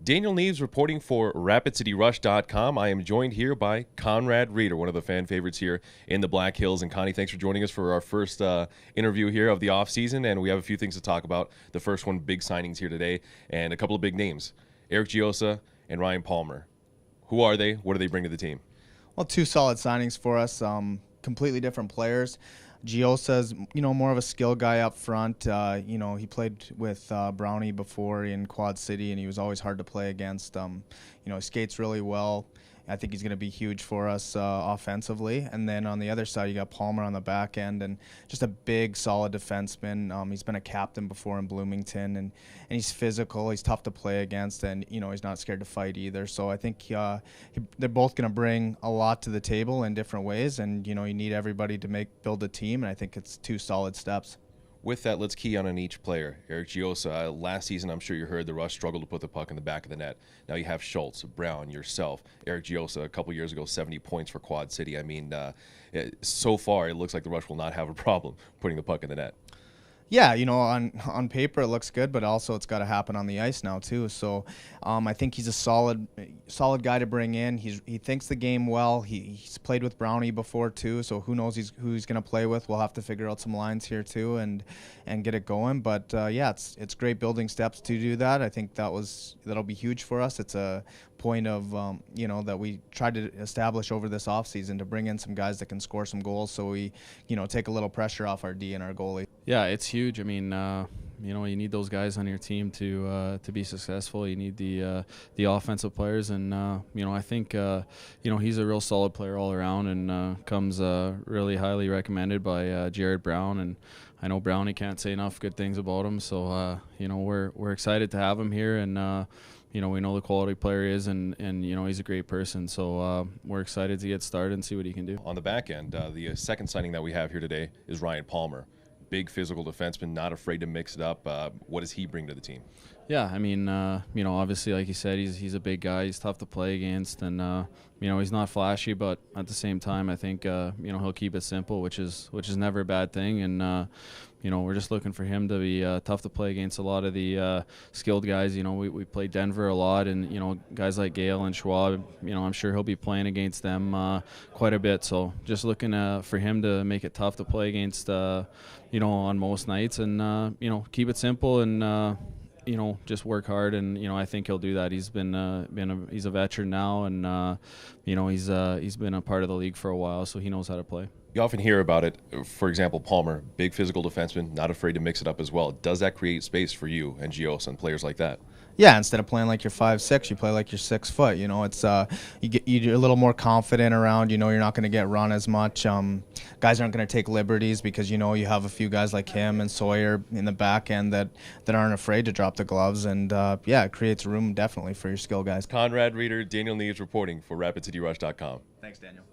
Daniel Nieves reporting for RapidCityRush.com. I am joined here by Konrad, one of the fan favorites here in the Black Hills. And Connie, thanks for joining us for our first interview here of the offseason. And we have a few things to talk about. The first one, big signings here today, and a couple of big names, Eric Giosa and Ryan Palmer. Who are they? What do they bring to the team? Well, two solid signings for us, completely different players. Giosa's, more of a skill guy up front. He played with Brownie before in Quad City, and he was always hard to play against. He skates really well. I think he's going to be huge for us offensively. And then on the other side, you got Palmer on the back end, and just a big, solid defenseman. He's been a captain before in Bloomington, and he's physical. He's tough to play against, and he's not scared to fight either. So I think they're both going to bring a lot to the table in different ways, and you need everybody to build a team, and I think it's two solid steps. With that, let's key on each player. Eric Giosa, last season, I'm sure you heard the Rush struggled to put the puck in the back of the net. Now you have Schultz, Brown, yourself. Eric Giosa, a couple years ago, 70 points for Quad City. I mean, so far, it looks like the Rush will not have a problem putting the puck in the net. Yeah, on paper it looks good, but also it's got to happen on the ice now too. So I think he's a solid guy to bring in. He thinks the game well. He's played with Brownie before too, so who knows who he's going to play with. We'll have to figure out some lines here too and get it going. But yeah, it's great building steps to do that. I think that'll be huge for us. It's a point of that we tried to establish over this offseason to bring in some guys that can score some goals, so we take a little pressure off our D and our goalie. Yeah, it's huge. I mean, you need those guys on your team to be successful. You need the offensive players, and I think he's a real solid player all around, and comes really highly recommended by Jared Brown, and I know Brownie can't say enough good things about him. So we're excited to have him here, and we know the quality player is, and he's a great person. So we're excited to get started and see what he can do. On the back end, the second signing that we have here today is Ryan Palmer. Big physical defenseman, not afraid to mix it up. What does he bring to the team? Yeah, I mean, obviously, like you said, he's a big guy. He's tough to play against, and he's not flashy, but at the same time, I think he'll keep it simple, which is never a bad thing. And we're just looking for him to be tough to play against a lot of the skilled guys. We play Denver a lot, and guys like Gale and Schwab. I'm sure he'll be playing against them quite a bit. So just looking for him to make it tough to play against, on most nights, and keep it simple and. Just work hard, and I think he'll do that. He's he's a veteran now, and he's been a part of the league for a while, so he knows how to play. You often hear about it. For example, Palmer, big physical defenseman, not afraid to mix it up as well. Does that create space for you and Giosa and players like that? Yeah, instead of playing like you're 5'6", you play like you're 6 foot. It's you're a little more confident around. You're not going to get run as much. Guys aren't going to take liberties because you have a few guys like him and Sawyer in the back end that aren't afraid to drop the gloves. And yeah, it creates room definitely for your skill guys. Konrad, Daniel Nieves reporting for RapidCityRush.com. Thanks, Daniel.